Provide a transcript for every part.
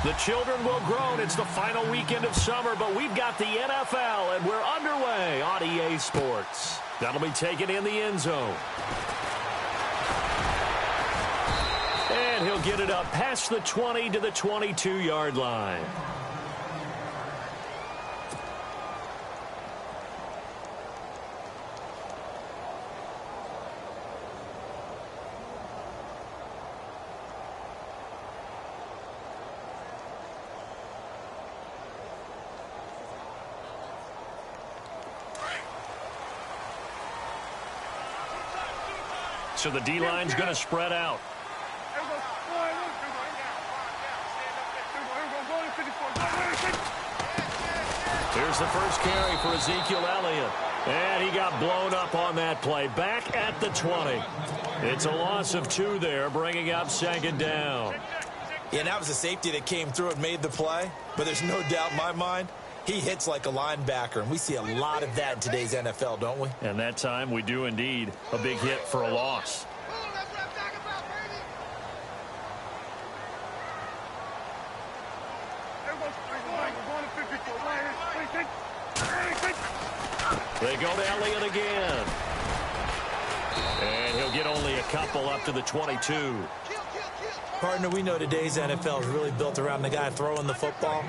The children will groan. It's the final weekend of summer, but we've got the NFL, and we're underway on EA Sports. That'll be taken in the end zone. And he'll get it up past the 20 to the 22-yard line. So the D-line's going to spread out. Here's the first carry for Ezekiel Elliott. And he got blown up on that play. Back at the 20. It's a loss of 2 there, bringing up second down. Yeah, that was a safety that came through and made the play. But there's no doubt in my mind, he hits like a linebacker, and we see a lot of that in today's NFL, don't we? And that time we do indeed. A big hit for a loss. They go to Elliott again. And he'll get only a couple up to the 22. Partner, we know today's NFL is really built around the guy throwing the football.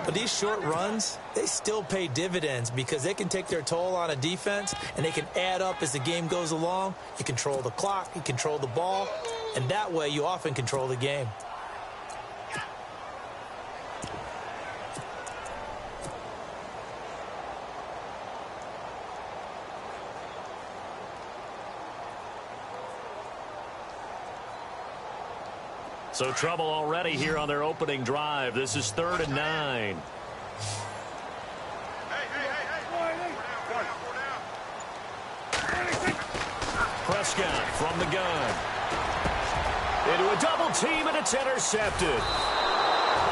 But these short runs, they still pay dividends because they can take their toll on a defense, and they can add up as the game goes along. You control the clock, you control the ball, and that way you often control the game. So trouble already here on their opening drive. This is 3rd and 9. Prescott from the gun. Into a double team, and it's intercepted.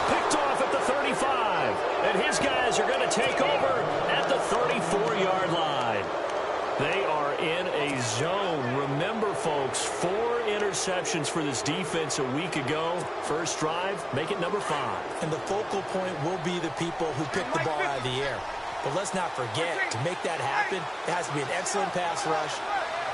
Picked off at the 35. And his guys are going to take over at the 34-yard line. They are in a zone. Remember, folks, 4 interceptions for this defense a week ago. First drive, make it number 5. And the focal point will be the people who pick the ball out of the air. But let's not forget, to make that happen, it has to be an excellent pass rush,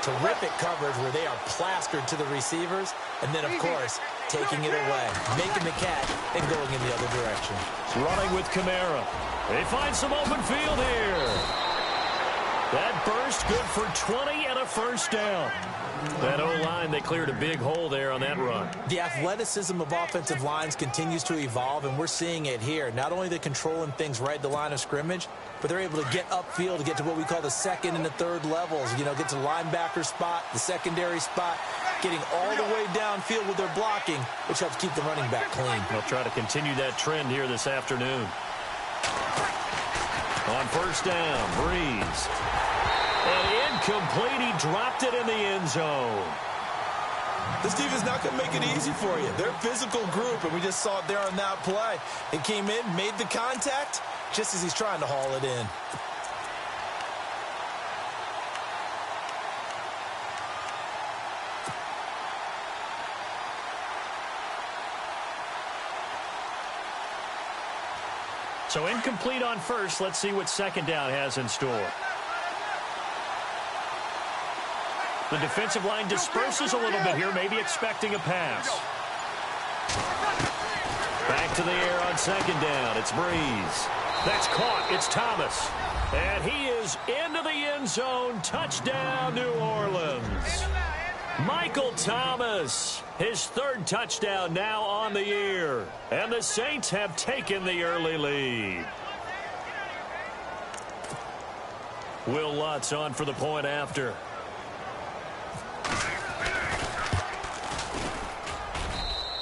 terrific coverage where they are plastered to the receivers, and then, of course, taking it away, making the catch, and going in the other direction. Running with Kamara. They find some open field here. That burst good for 20 and a first down. That O-line, they cleared a big hole there on that run. The athleticism of offensive lines continues to evolve, and we're seeing it here. Not only they're controlling things right at the line of scrimmage, but they're able to get upfield to get to what we call the second and the third levels. You know, get to the linebacker spot, the secondary spot, getting all the way downfield with their blocking, which helps keep the running back clean. They'll try to continue that trend here this afternoon. On first down, Breeze. And incomplete, he dropped it in the end zone. This defense is not going to make it easy for you. They're a physical group, and we just saw it there on that play. It came in, made the contact, just as he's trying to haul it in. So incomplete on first. Let's see what second down has in store. The defensive line disperses a little bit here, maybe expecting a pass. Back to the air on second down. It's Breeze. That's caught. It's Thomas. And he is into the end zone. Touchdown, New Orleans. Michael Thomas, his 3rd touchdown now on the year. And the Saints have taken the early lead. Will Lutz on for the point after.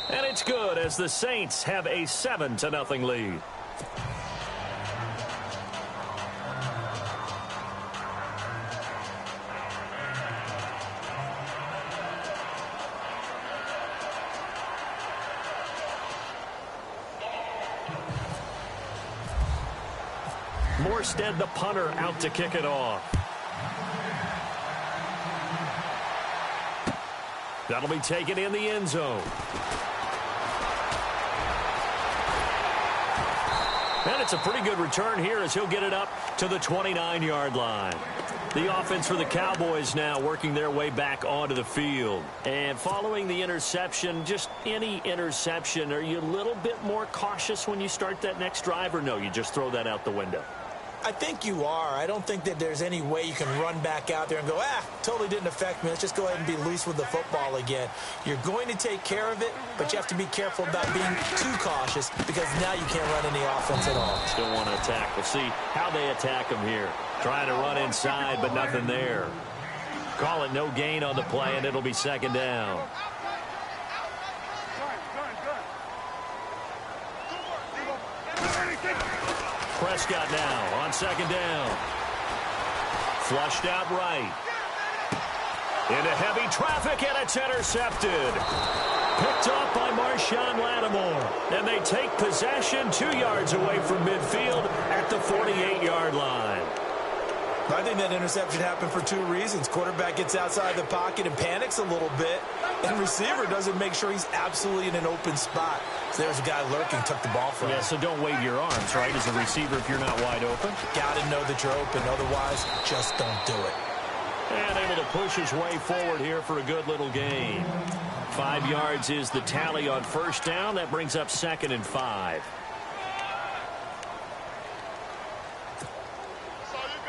And it's good as the Saints have a 7-0 lead. Morstead, the punter, out to kick it off. That'll be taken in the end zone. And it's a pretty good return here as he'll get it up to the 29-yard line. The offense for the Cowboys now working their way back onto the field. And following the interception, just any interception, are you a little bit more cautious when you start that next drive, or no, you just throw that out the window? I think you are. I don't think that there's any way you can run back out there and go, totally didn't affect me. Let's just go ahead and be loose with the football again. You're going to take care of it, but you have to be careful about being too cautious because now you can't run any offense at all. Still want to attack. We'll see how they attack him here. Trying to run inside, but nothing there. Call it no gain on the play, and it'll be second down. Prescott now on second down. Flushed out right. Into heavy traffic, and it's intercepted. Picked off by Marshawn Lattimore. And they take possession 2 yards away from midfield at the 48-yard line. I think that interception happened for 2 reasons. Quarterback gets outside the pocket and panics a little bit, and receiver doesn't make sure he's absolutely in an open spot. So there's a guy lurking, took the ball from him. Yeah, so don't wave your arms, right, as a receiver if you're not wide open. Got to know that you're open. Otherwise, just don't do it. And able to push his way forward here for a good little gain. 5 yards is the tally on first down. That brings up 2nd and 5.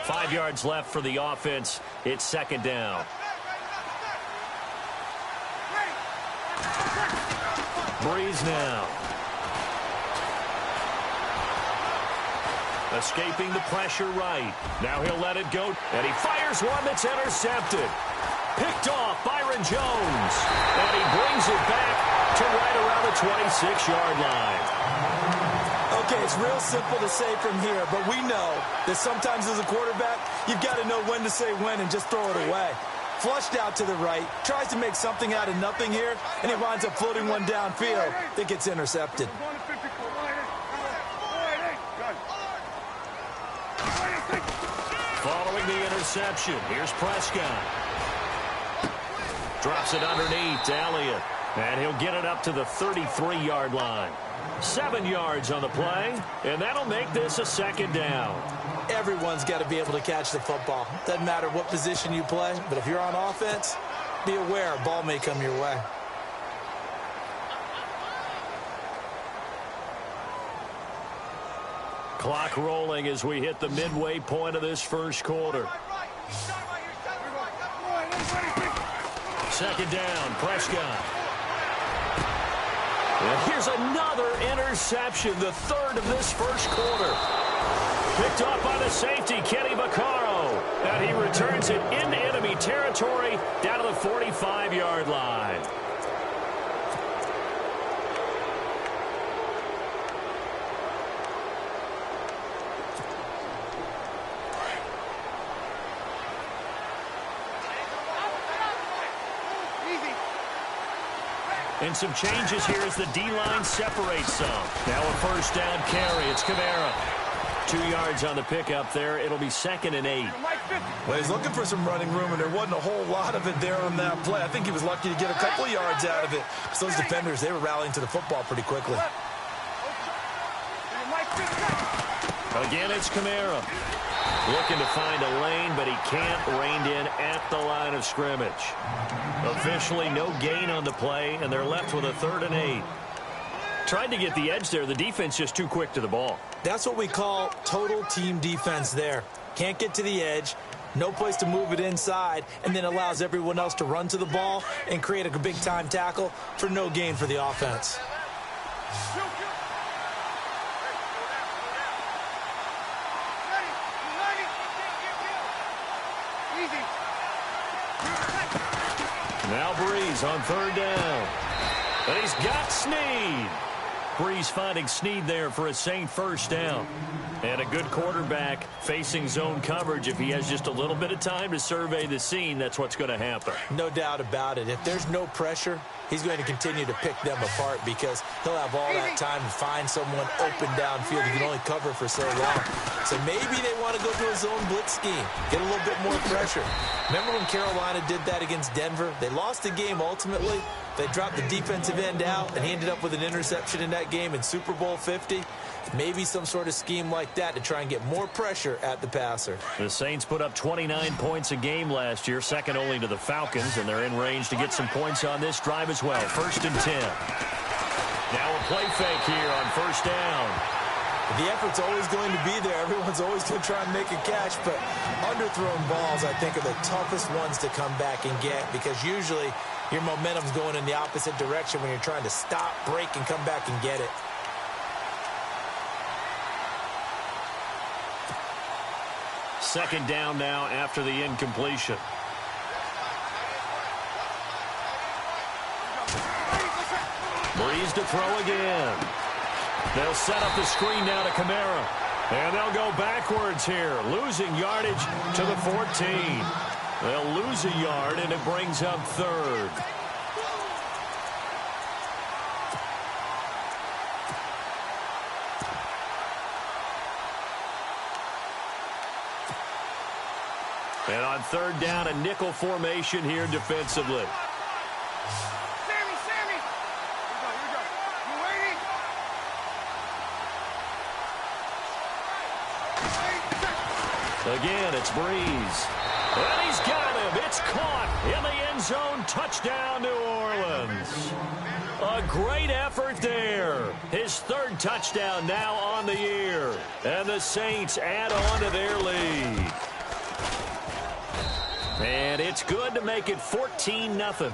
5 yards left for the offense. It's second down. Breeze now. Escaping the pressure right. Now he'll let it go. And he fires one that's intercepted. Picked off Byron Jones. And he brings it back to right around the 26-yard line. Okay, it's real simple to say from here, but we know that sometimes as a quarterback, you've got to know when to say when and just throw it away. Flushed out to the right, tries to make something out of nothing here, and he winds up floating one downfield that gets intercepted. Following the interception, here's Prescott. Drops it underneath to Elliott, and he'll get it up to the 33-yard line. 7 yards on the play, and that'll make this a second down. Everyone's got to be able to catch the football. Doesn't matter what position you play, but if you're on offense, be aware a ball may come your way. Clock rolling as we hit the midway point of this first quarter. Second down, Prescott. And here's another interception, the 3rd of this first quarter. Picked off by the safety, Kenny Vaccaro. And he returns it into enemy territory down to the 45-yard line. And some changes here as the D-line separates some. Now a first down carry. It's Kamara. 2 yards on the pickup there. It'll be 2nd and 8. Well, he's looking for some running room, and there wasn't a whole lot of it there on that play. I think he was lucky to get a couple yards out of it. So those defenders, they were rallying to the football pretty quickly. Again, it's Kamara. Looking to find a lane, but he can't. Reined in at the line of scrimmage. Officially no gain on the play, and they're left with a 3rd and 8. Tried to get the edge there. The defense just too quick to the ball. That's what we call total team defense there. Can't get to the edge, no place to move it inside, and then allows everyone else to run to the ball and create a big-time tackle for no gain for the offense. Now Breeze on 3rd down. And he's got Snead. Breeze finding Snead there for a Saint first down. And a good quarterback facing zone coverage. If he has just a little bit of time to survey the scene, that's what's going to happen. No doubt about it. If there's no pressure, he's going to continue to pick them apart because he'll have all that time to find someone open downfield. He can only cover for so long. So maybe they want to go to a zone blitz scheme, get a little bit more pressure. Remember when Carolina did that against Denver? They lost the game ultimately. They dropped the defensive end out, and he ended up with an interception in that game in Super Bowl 50. Maybe some sort of scheme like that to try and get more pressure at the passer. The Saints put up 29 points a game last year, second only to the Falcons, and they're in range to get some points on this drive as well. 1st and 10. Now a play fake here on 1st down. The effort's always going to be there. Everyone's always going to try and make a catch, but underthrown balls, I think, are the toughest ones to come back and get because usually your momentum's going in the opposite direction when you're trying to stop, break, and come back and get it. Second down now after the incompletion. Breeze to throw again. They'll set up the screen now to Kamara. And they'll go backwards here, losing yardage to the 14. They'll lose a yard, and it brings up 3rd. And on 3rd down, a nickel formation here defensively. Sammy! Here we go. You waiting? Again, it's Breeze. And he's got him. It's caught in the end zone. Touchdown, New Orleans. A great effort there. His 3rd touchdown now on the year. And the Saints add on to their lead. And it's good to make it 14-0.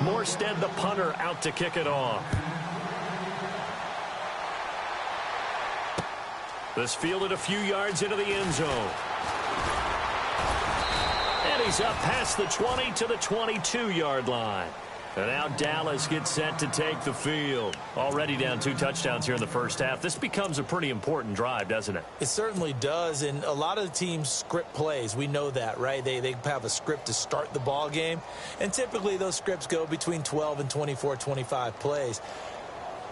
Morstead, the punter, out to kick it off. This fielded a few yards into the end zone. And he's up past the 20 to the 22-yard line. And now Dallas gets set to take the field. Already down 2 touchdowns here in the first half. This becomes a pretty important drive, doesn't it? It certainly does, and a lot of the teams script plays. We know that, right? They have a script to start the ball game, and typically those scripts go between 12 and 24, 25 plays.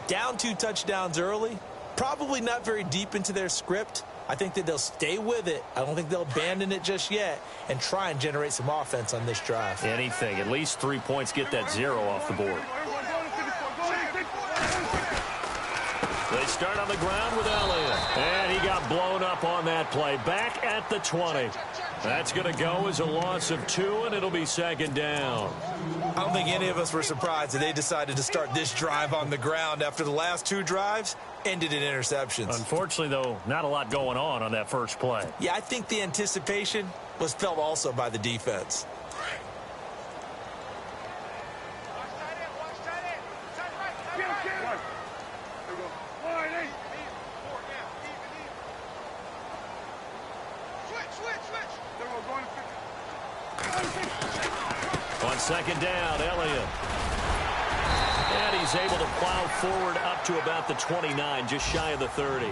Down 2 touchdowns early, probably not very deep into their script. I think that they'll stay with it. I don't think they'll abandon it just yet and try and generate some offense on this drive. Anything. At least 3 points. Get that 0 off the board. They start on the ground with Elliott. And he got blown up on that play. Back at the 20. That's going to go as a loss of 2, and it'll be 2nd down. I don't think any of us were surprised that they decided to start this drive on the ground after the last 2 drives ended in interceptions. Unfortunately, though, not a lot going on that first play. Yeah, I think the anticipation was felt also by the defense. On 2nd down, Elliott. And he's able to plow forward up to about the 29, just shy of the 30.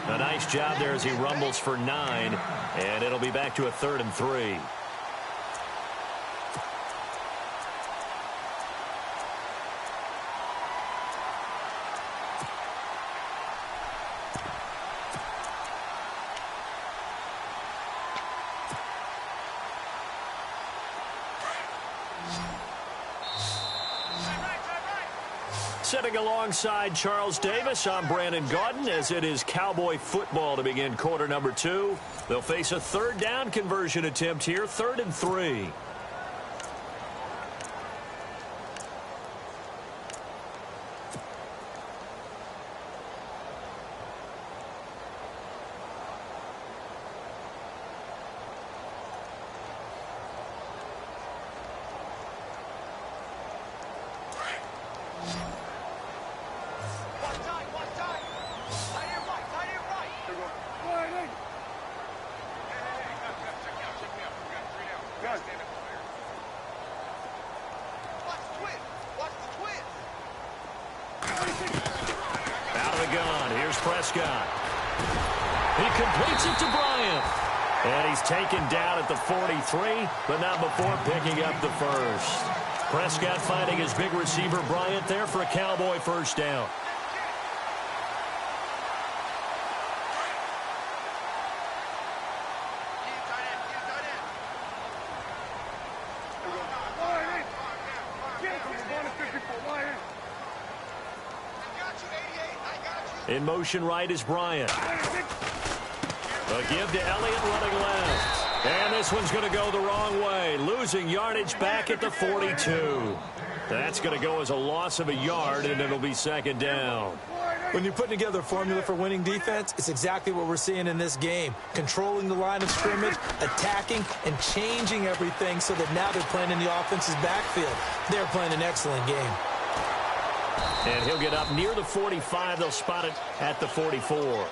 A nice job there as he rumbles for 9, and it'll be back to a 3rd and 3. Sitting alongside Charles Davis, I'm Brandon Gaudin, as it is Cowboy football to begin quarter number 2. They'll face a 3rd down conversion attempt here, 3rd and 3. Prescott. He completes it to Bryant. And he's taken down at the 43, but not before picking up the first. Prescott finding his big receiver Bryant there for a Cowboy first down. In motion right is Bryant. A give to Elliott running left. And this one's going to go the wrong way. Losing yardage back at the 42. That's going to go as a loss of a yard, and it'll be second down. When you're putting together a formula for winning defense, it's exactly what we're seeing in this game. Controlling the line of scrimmage, attacking, and changing everything so that now they're playing in the offense's backfield. They're playing an excellent game. And he'll get up near the 45. They'll spot it at the 44.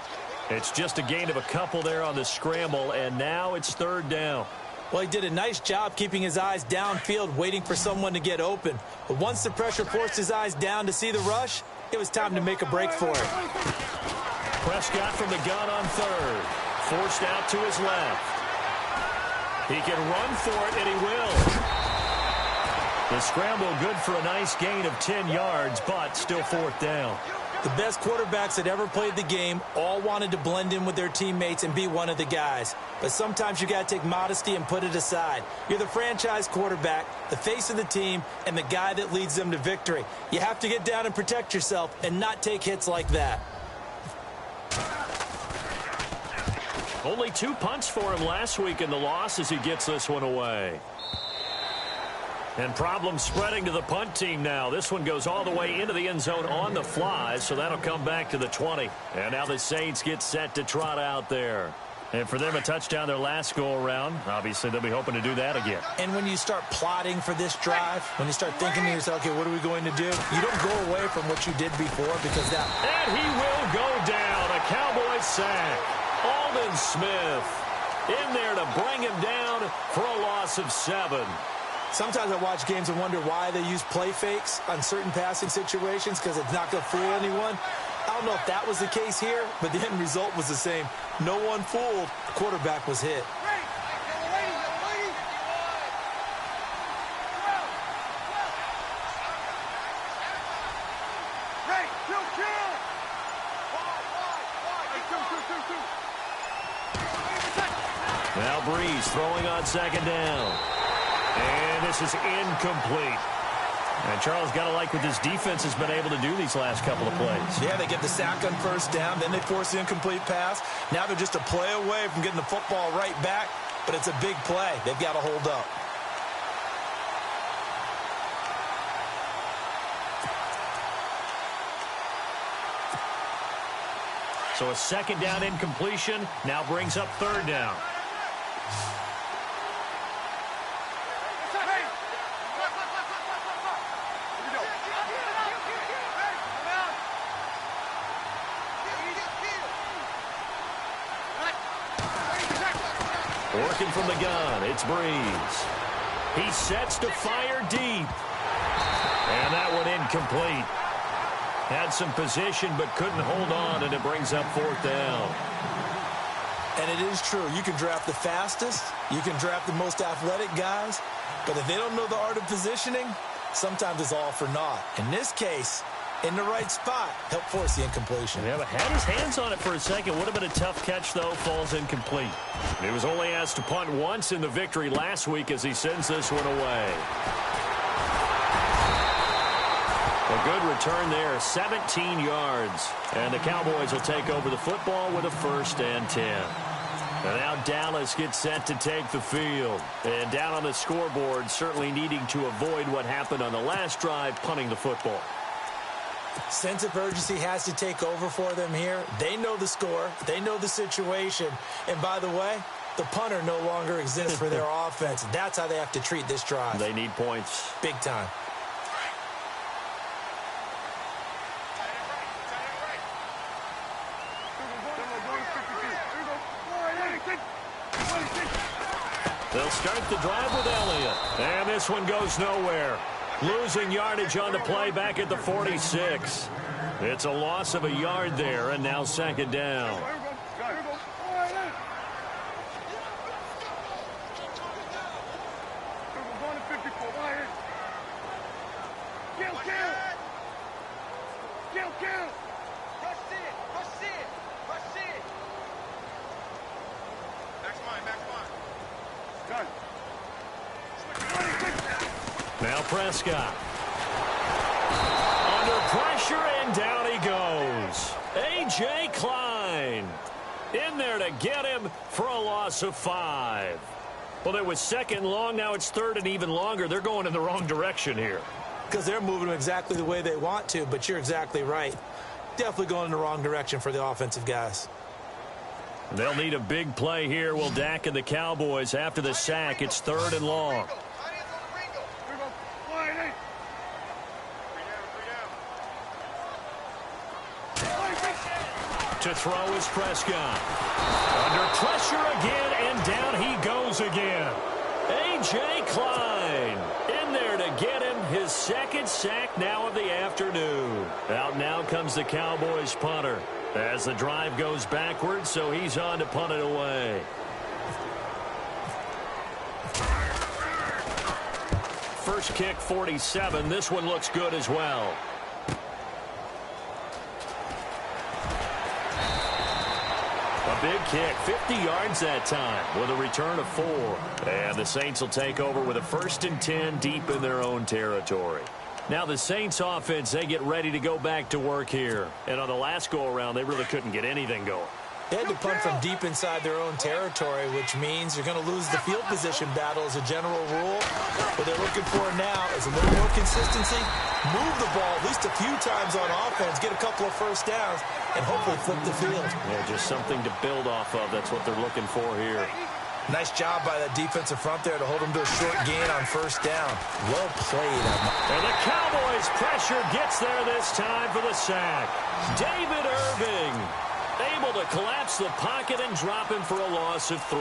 It's just a gain of a couple there on the scramble, and now it's third down. Well, he did a nice job keeping his eyes downfield, waiting for someone to get open. But once the pressure forced his eyes down to see the rush, it was time to make a break for it. Prescott from the gun on third. Forced out to his left. He can run for it, and he will. The scramble good for a nice gain of 10 yards, but still fourth down. The best quarterbacks that ever played the game all wanted to blend in with their teammates and be one of the guys. But sometimes you got to take modesty and put it aside. You're the franchise quarterback, the face of the team, and the guy that leads them to victory. You have to get down and protect yourself and not take hits like that. Only 2 punts for him last week in the loss as he gets this one away. And problems spreading to the punt team now. This one goes all the way into the end zone on the fly, so that'll come back to the 20. And now the Saints get set to trot out there. And for them, a touchdown their last go-around. Obviously, they'll be hoping to do that again. And when you start plotting for this drive, when you start thinking to yourself, okay, what are we going to do? You don't go away from what you did before because that... And he will go down. A Cowboy sack. Aldon Smith in there to bring him down for a loss of 7. Sometimes I watch games and wonder why they use play fakes on certain passing situations because it's not going to fool anyone. I don't know if that was the case here, but the end result was the same. No one fooled. The quarterback was hit. Now Breeze throwing on second down. And this is incomplete. And Charles got to like what this defense has been able to do these last couple of plays. Yeah, they get the sack on first down, then they force the incomplete pass. Now they're just a play away from getting the football right back, but it's a big play. They've got to hold up. So a second down incompletion now brings up third down. Working from the gun, it's Breeze. He sets to fire deep. And that one incomplete. Had some position but couldn't hold on, and it brings up fourth down. And it is true. You can draft the fastest. You can draft the most athletic guys. But if they don't know the art of positioning, sometimes it's all for naught. In this case, in the right spot, help force the incompletion. Yeah, but had his hands on it for a second. Would have been a tough catch, though. Falls incomplete. He was only asked to punt once in the victory last week as he sends this one away. A good return there, 17 yards. And the Cowboys will take over the football with a 1st and 10. And now Dallas gets set to take the field. And down on the scoreboard, certainly needing to avoid what happened on the last drive, punting the football. Sense of urgency has to take over for them here. They know the score. They know the situation. And by the way, the punter no longer exists for their offense. That's how they have to treat this drive. They need points. Big time. They'll start the drive with Elliott. And this one goes nowhere. Losing yardage on the play back at the 46. It's a loss of a yard there, and now second down. Now Prescott. Under pressure, and down he goes. A.J. Klein in there to get him for a loss of 5. Well, it was second and long. Now it's third and even longer. They're going in the wrong direction here. Because they're moving them exactly the way they want to, but you're exactly right. Definitely going in the wrong direction for the offensive guys. They'll need a big play here. Will Dak and the Cowboys after the sack. It's third and long. To throw is Prescott. Under pressure again, and down he goes again. A.J. Klein in there to get him his second sack now of the afternoon. Out now comes the Cowboys punter as the drive goes backwards, so he's on to punt it away. First kick, 47. This one looks good as well. A big kick, 50 yards that time with a return of 4. And the Saints will take over with a 1st and 10 deep in their own territory. Now the Saints offense, they get ready to go back to work here. And on the last go-around, they really couldn't get anything going. They had to punt from deep inside their own territory, which means you're going to lose the field position battle as a general rule. What they're looking for now is a little more consistency, move the ball at least a few times on offense, get a couple of first downs, and hopefully flip the field. Yeah, just something to build off of. That's what they're looking for here. Nice job by that defensive front there to hold them to a short gain on first down. Well played. And the Cowboys' pressure gets there this time for the sack. David Irving able to collapse the pocket and drop him for a loss of 3.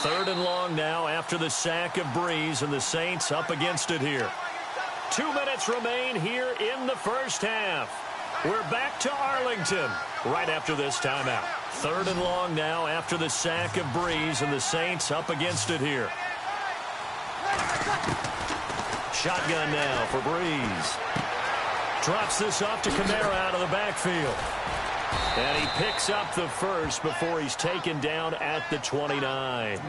Third and long now after the sack of Breeze, and the Saints up against it here. 2 minutes remain here in the first half. We're back to Arlington right after this timeout. Third and long now after the sack of Breeze, and the Saints up against it here. Shotgun now for Breeze. Drops this off to Kamara out of the backfield. And he picks up the first before he's taken down at the 29.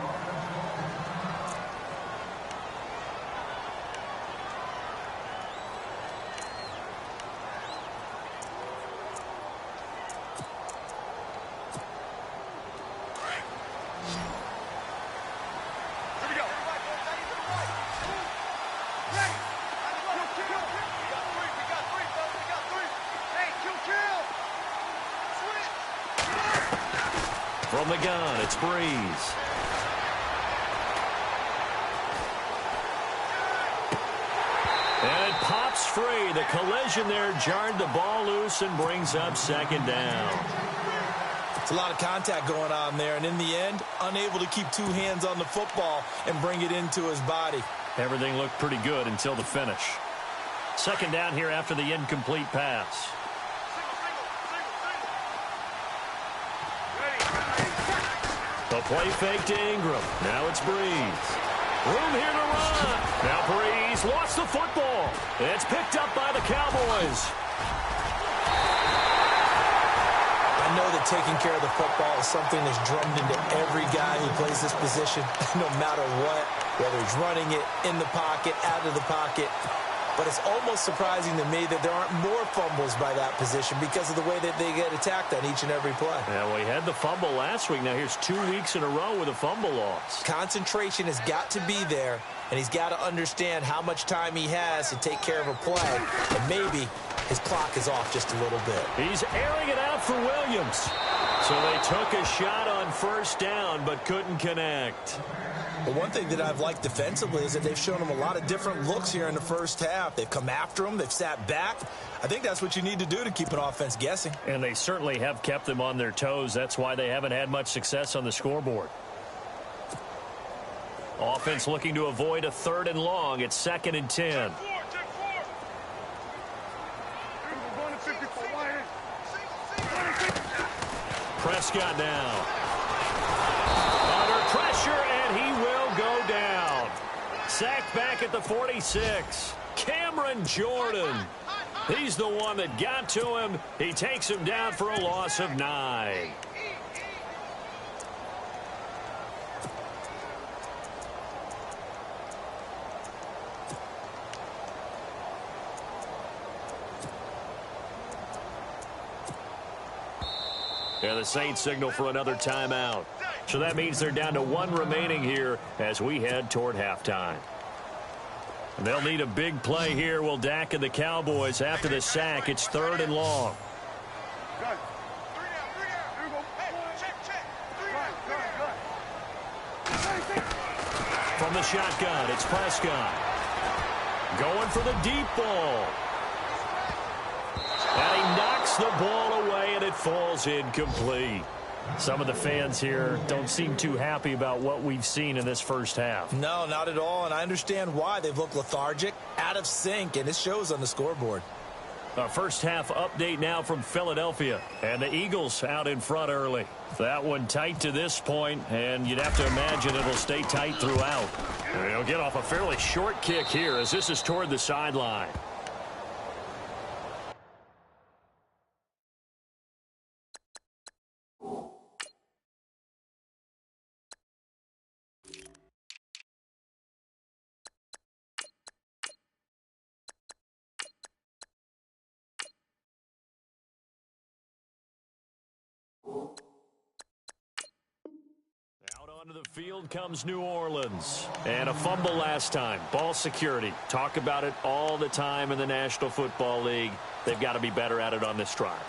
From the gun, it's Breeze. And it pops free. The collision there jarred the ball loose and brings up second down. It's a lot of contact going on there, and in the end, unable to keep 2 hands on the football and bring it into his body. Everything looked pretty good until the finish. Second down here after the incomplete pass. The play fake to Ingram. Now it's Breeze. Room here to run. Now Breeze lost the football. It's picked up by the Cowboys. I know that taking care of the football is something that's drummed into every guy who plays this position, no matter what, whether he's running it, in the pocket, out of the pocket. But it's almost surprising to me that there aren't more fumbles by that position because of the way that they get attacked on each and every play. Yeah, well, he had the fumble last week. Now here's 2 weeks in a row with a fumble loss. Concentration has got to be there, and he's got to understand how much time he has to take care of a play. And maybe his clock is off just a little bit. He's airing it out for Williams. So they took a shot on first down but couldn't connect. But one thing that I've liked defensively is that they've shown him a lot of different looks here in the first half. They've come after him. They've sat back. I think that's what you need to do to keep an offense guessing. And they certainly have kept them on their toes. That's why they haven't had much success on the scoreboard. Offense looking to avoid a third and long. It's 2nd and 10. Prescott now. Under pressure, and he will go down. Sacked back at the 46. Cameron Jordan. He's the one that got to him. He takes him down for a loss of 9. And the Saints signal for another timeout. So that means they're down to one remaining here as we head toward halftime. And they'll need a big play here. Will Dak and the Cowboys after the sack. It's 3rd and long. From the shotgun, it's Prescott. Going for the deep ball. And he knocks the ball away, and it falls incomplete. Some of the fans here don't seem too happy about what we've seen in this first half. No, not at all, and I understand why. They've looked lethargic, out of sync, and it shows on the scoreboard. A first half update now from Philadelphia, and the Eagles out in front early. That one tight to this point, and you'd have to imagine it'll stay tight throughout. And they'll get off a fairly short kick here as this is toward the sideline. Out onto the field comes New Orleans. And a fumble last time. Ball security. Talk about it all the time in the National Football League. They've got to be better at it on this drive.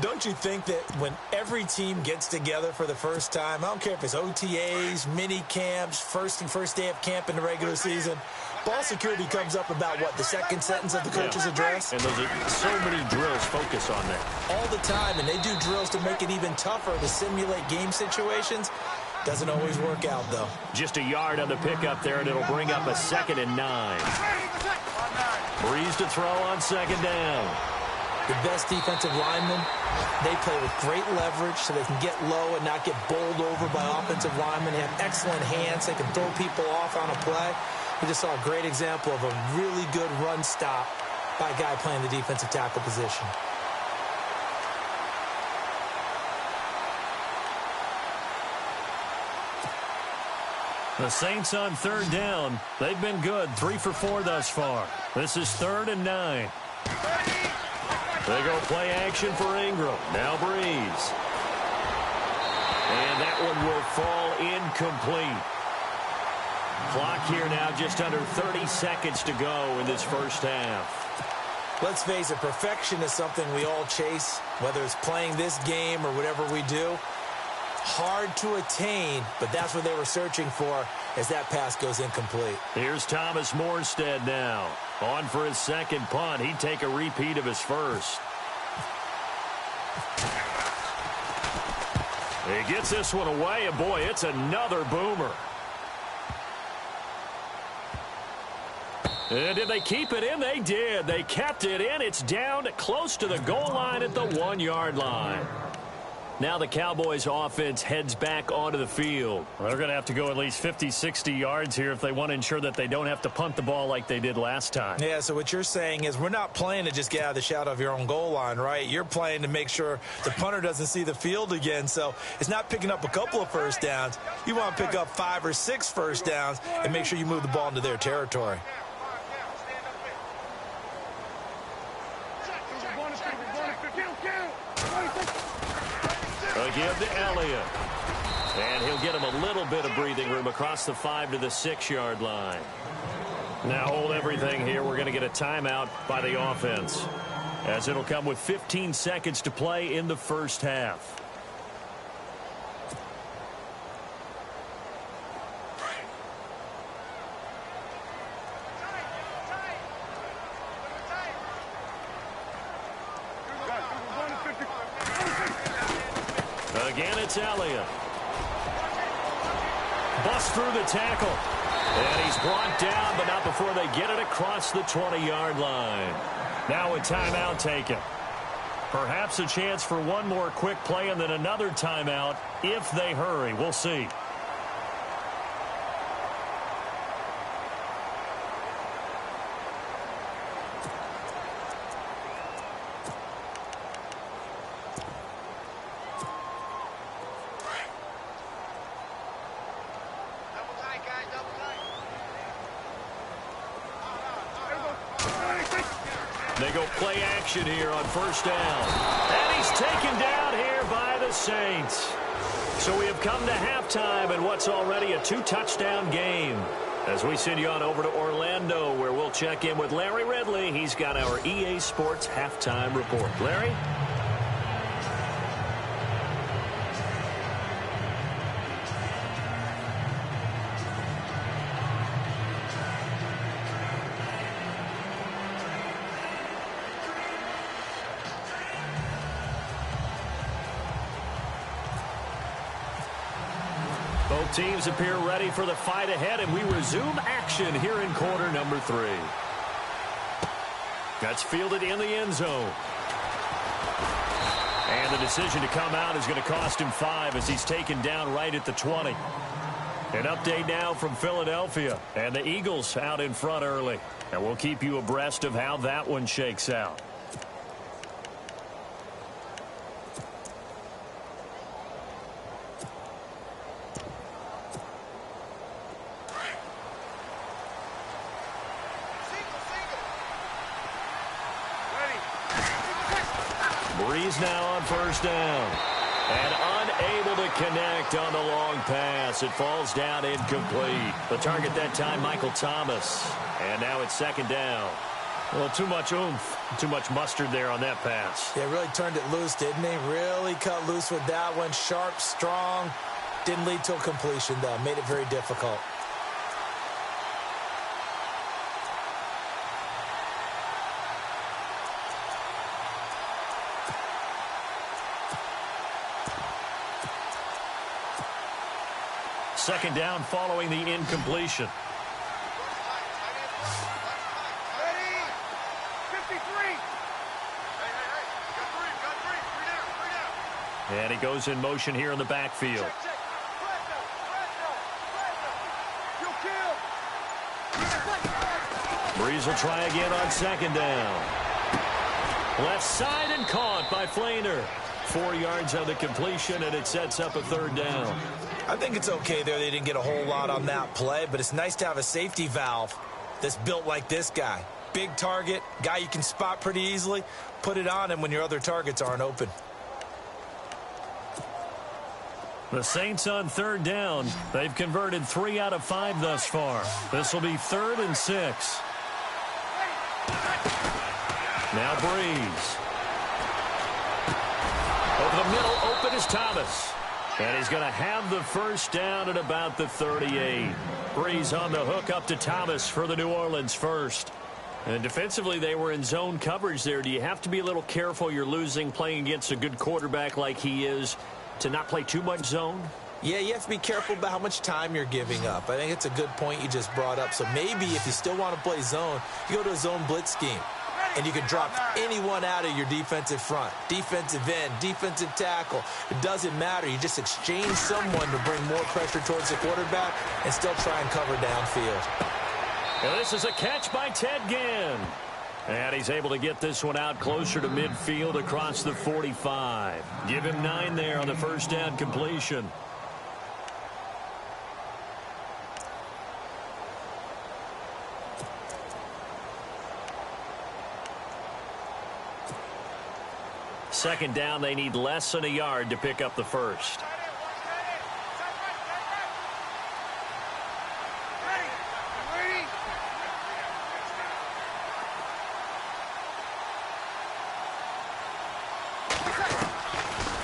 Don't you think that when every team gets together for the first time, I don't care if it's OTAs, mini camps, first day of camp in the regular season, ball security comes up about what, the second sentence of the coach's address? And those are so many drills focus on that. All the time, and they do drills to make it even tougher to simulate game situations. Doesn't always work out, though. Just a yard on the pickup there, and it'll bring up a 2nd and 9. Breeze to throw on 2nd down. The best defensive linemen, they play with great leverage so they can get low and not get bowled over by offensive linemen. They have excellent hands. They can throw people off on a play. We just saw a great example of a really good run stop by a guy playing the defensive tackle position. The Saints on 3rd down. They've been good, 3 for 4 thus far. This is 3rd and 9. They go play action for Ingram. Now Breeze. And that one will fall incomplete. Clock here now just under 30 seconds to go in this first half. Let's face it, perfection is something we all chase, whether it's playing this game or whatever we do. Hard to attain, but that's what they were searching for as that pass goes incomplete. Here's Thomas Morstead now. On for his 2nd punt. He'd take a repeat of his first. He gets this one away, and boy, it's another boomer. And did they keep it in? They did. They kept it in. It's down close to the goal line at the 1-yard line. Now the Cowboys offense heads back onto the field. Well, they're going to have to go at least 50, 60 yards here if they want to ensure that they don't have to punt the ball like they did last time. Yeah, so what you're saying is we're not playing to just get out of the shadow of your own goal line, right? You're playing to make sure the punter doesn't see the field again. So it's not picking up a couple of first downs. You want to pick up 5 or 6 first downs and make sure you move the ball into their territory. Again to Elliott. And he'll get him a little bit of breathing room across the 5 to the 6-yard line. Now hold everything here. We're going to get a timeout by the offense, as it'll come with 15 seconds to play in the first half. Again, it's Elliott. Bust through the tackle. And he's brought down, but not before they get it across the 20-yard line. Now a timeout taken. Perhaps a chance for one more quick play and then another timeout if they hurry. We'll see. They go play action here on first down. And he's taken down here by the the Saints. So we have come to halftime in what's already a 2-touchdown game. As we send you on over to Orlando, where we'll check in with Larry Ridley. He's got our EA Sports halftime report. Larry? Both teams appear ready for the fight ahead, and we resume action here in quarter number 3. That's fielded in the end zone. And the decision to come out is going to cost him 5 as he's taken down right at the 20. An update now from Philadelphia, and the Eagles out in front early. And we'll keep you abreast of how that one shakes out. Breeze now on first down. And unable to connect on the long pass. It falls down incomplete. The target that time, Michael Thomas. And now it's second down. Well, too much oomph, too much mustard there on that pass. Yeah, really turned it loose, didn't he? Really cut loose with that one. Sharp, strong. Didn't lead to a completion, though. Made it very difficult. Second down following the incompletion. Ready? 53. Got three. 3 down. And he goes in motion here in the backfield. Check. You kill. Breeze will try again on second down. Left side and caught by Flainer. 4 yards on the completion, and it sets up a third down. I think it's okay there. They didn't get a whole lot on that play, but it's nice to have a safety valve that's built like this guy. Big target, guy you can spot pretty easily. Put it on him when your other targets aren't open. The Saints on third down. They've converted 3 out of 5 thus far. This will be 3rd and 6. Now Breeze. Over the middle, open is Thomas. And he's going to have the first down at about the 38. Breeze on the hook up to Thomas for the New Orleans first. And defensively, they were in zone coverage there. Do you have to be a little careful? You're losing playing against a good quarterback like he is to not play too much zone? Yeah, you have to be careful about how much time you're giving up. I think it's a good point you just brought up. So maybe if you still want to play zone, you go to a zone blitz scheme. And you can drop anyone out of your defensive front. Defensive end, defensive tackle. It doesn't matter. You just exchange someone to bring more pressure towards the quarterback and still try and cover downfield. And this is a catch by Ted Ginn. And he's able to get this one out closer to midfield across the 45. Give him 9 there on the first down completion. Second down, they need less than a yard to pick up the first.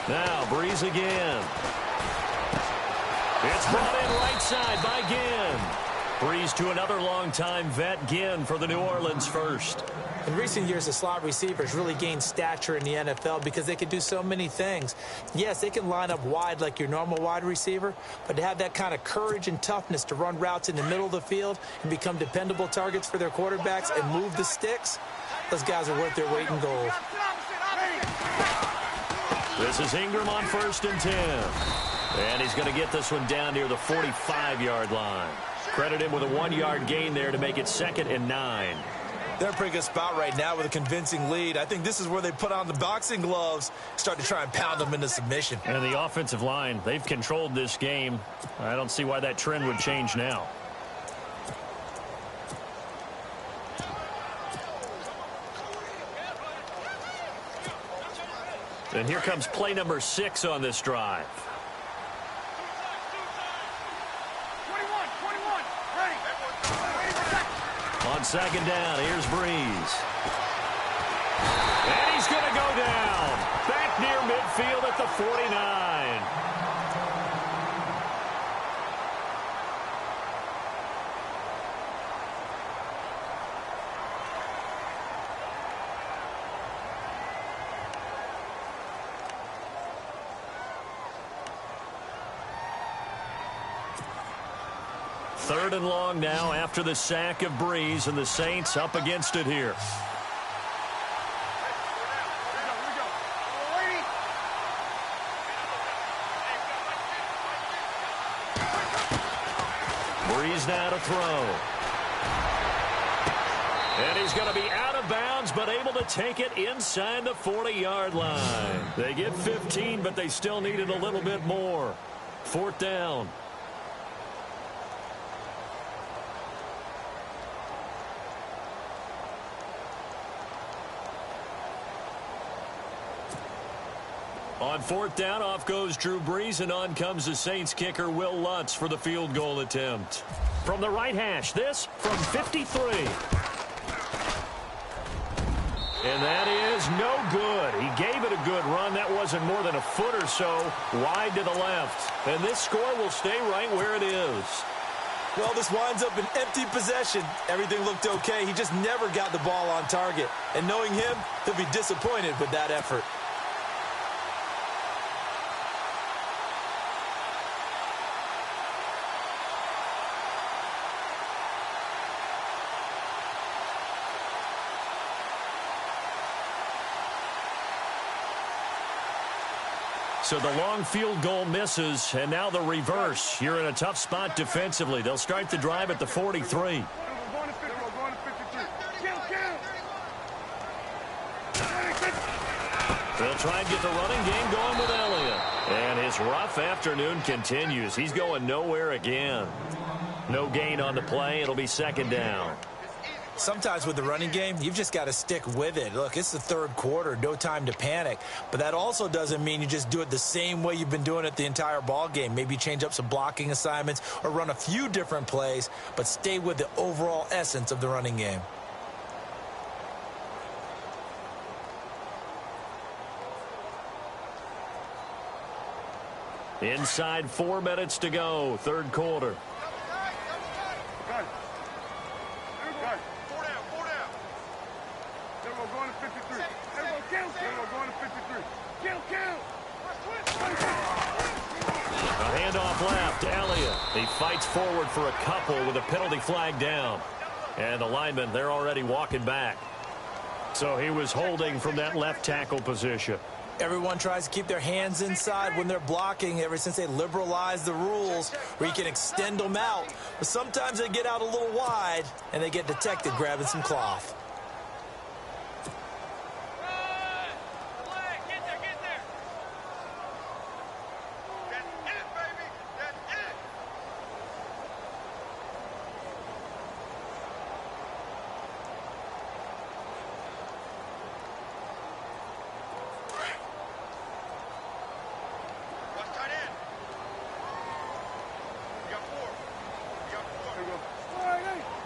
Now, Breeze again. It's brought in right side by Ginn. Breeze to another longtime vet, Ginn, for the New Orleans first. In recent years, the slot receivers really gained stature in the NFL because they can do so many things. Yes, they can line up wide like your normal wide receiver, but to have that kind of courage and toughness to run routes in the middle of the field and become dependable targets for their quarterbacks and move the sticks, those guys are worth their weight in gold. This is Ingram on 1st and 10. And he's going to get this one down near the 45-yard line. Credit him with a 1-yard gain there to make it 2nd and 9. They're in a pretty good spot right now with a convincing lead. I think this is where they put on the boxing gloves, start to try and pound them into submission. And the offensive line, they've controlled this game. I don't see why that trend would change now. And here comes play number 6 on this drive. 21. Ready. On second down, here's Breeze. And he's going to go down. Back near midfield at the 49. Third and long now after the sack of Breeze, and the Saints up against it here. Breeze now to throw. And he's going to be out of bounds, but able to take it inside the 40-yard line. They get 15, but they still needed a little bit more. Fourth down. On fourth down, off goes Drew Brees, and on comes the Saints kicker, Will Lutz, for the field goal attempt. From the right hash, this from 53. And that is no good. He gave it a good run. That wasn't more than a foot or so wide to the left. And this score will stay right where it is. Well, this winds up an empty possession. Everything looked okay. He just never got the ball on target. And knowing him, he'll be disappointed with that effort. So the long field goal misses, and now the reverse. You're in a tough spot defensively. They'll start the drive at the 43. They'll try and get the running game going with Elliott. And his rough afternoon continues. He's going nowhere again. No gain on the play. It'll be second down. Sometimes with the running game, you've just got to stick with it. Look, it's the third quarter, no time to panic. But that also doesn't mean you just do it the same way you've been doing it the entire ball game. Maybe change up some blocking assignments or run a few different plays, but stay with the overall essence of the running game. Inside 4 minutes to go, third quarter. A handoff left, Elliott. He fights forward for a couple with a penalty flag down. And the linemen, they're already walking back. So he was holding from that left tackle position. Everyone tries to keep their hands inside when they're blocking ever since they liberalized the rules where you can extend them out. But sometimes they get out a little wide and they get detected grabbing some cloth.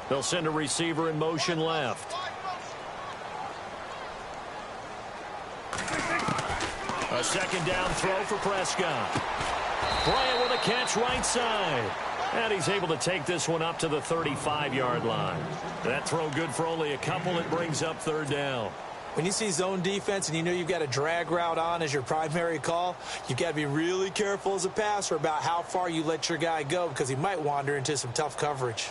They'll send a receiver in motion left. A second down throw for Prescott. Bryant with a catch right side. And he's able to take this one up to the 35-yard line. That throw good for only a couple. It brings up third down. When you see zone defense and you know you've got a drag route on as your primary call, you've got to be really careful as a passer about how far you let your guy go because he might wander into some tough coverage.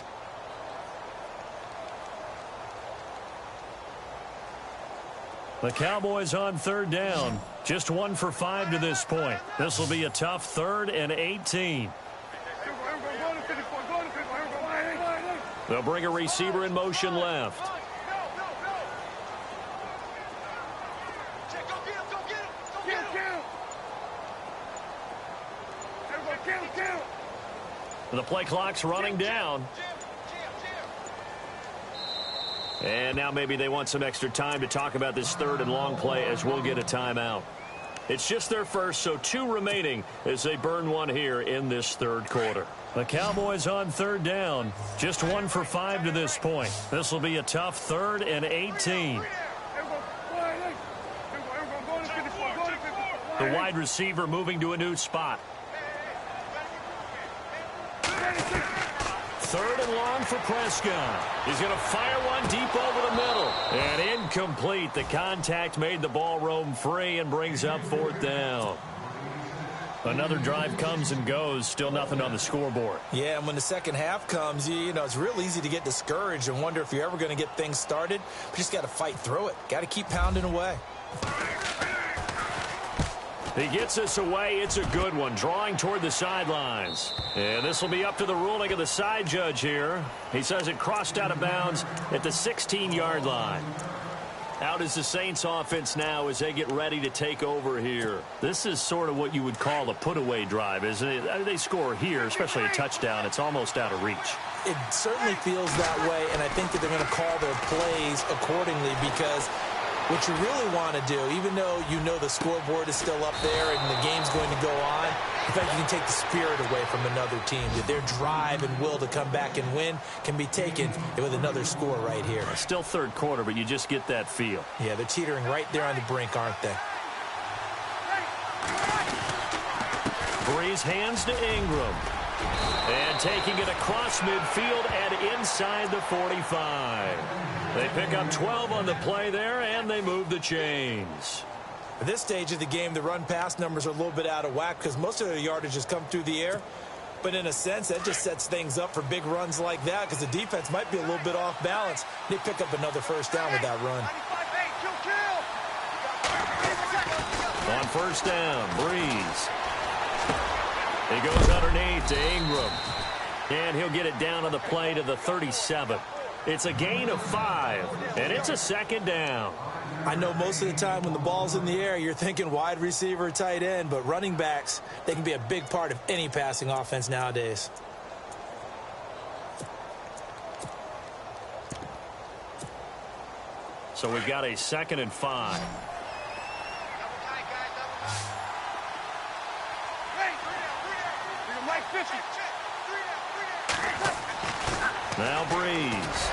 The Cowboys on third down. Just 1 for 5 to this point. This will be a tough 3rd and 18. They'll bring a receiver in motion left. The play clock's running down. And now maybe they want some extra time to talk about this 3rd and long play as we'll get a timeout. It's just their first, so 2 remaining as they burn one here in this third quarter. The Cowboys on third down. Just 1 for 5 to this point. This will be a tough 3rd and 18. The wide receiver moving to a new spot. 3rd and long for Prescott. He's going to fire one deep over the middle. And incomplete. The contact made the ball roam free and brings up 4th down. Another drive comes and goes. Still nothing on the scoreboard. Yeah, and when the second half comes, you know, it's real easy to get discouraged and wonder if you're ever going to get things started. But you just got to fight through it. Got to keep pounding away. He gets us away. It's a good one. Drawing toward the sidelines. And this will be up to the ruling of the side judge here. He says it crossed out of bounds at the 16-yard line. Out is the Saints offense now as they get ready to take over here. This is sort of what you would call a put-away drive, isn't it? They score here, especially a touchdown. It's almost out of reach. It certainly feels that way, and I think that they're going to call their plays accordingly because what you really want to do, even though you know the scoreboard is still up there and the game's going to go on, in fact, you can take the spirit away from another team. Their drive and will to come back and win can be taken with another score right here. Still third quarter, but you just get that feel. Yeah, they're teetering right there on the brink, aren't they? Breeze hands to Ingram. And taking it across midfield and inside the 45. They pick up 12 on the play there, and they move the chains. At this stage of the game, the run-pass numbers are a little bit out of whack because most of their yardage has come through the air. But in a sense, that just sets things up for big runs like that because the defense might be a little bit off balance. They pick up another first down with that run. On first down, Breeze. He goes underneath to Ingram. And he'll get it down on the play to the 37. It's a gain of 5, and it's a second down. I know most of the time when the ball's in the air, you're thinking wide receiver, tight end, but running backs, they can be a big part of any passing offense nowadays. So we've got a 2nd and 5. Now Breeze.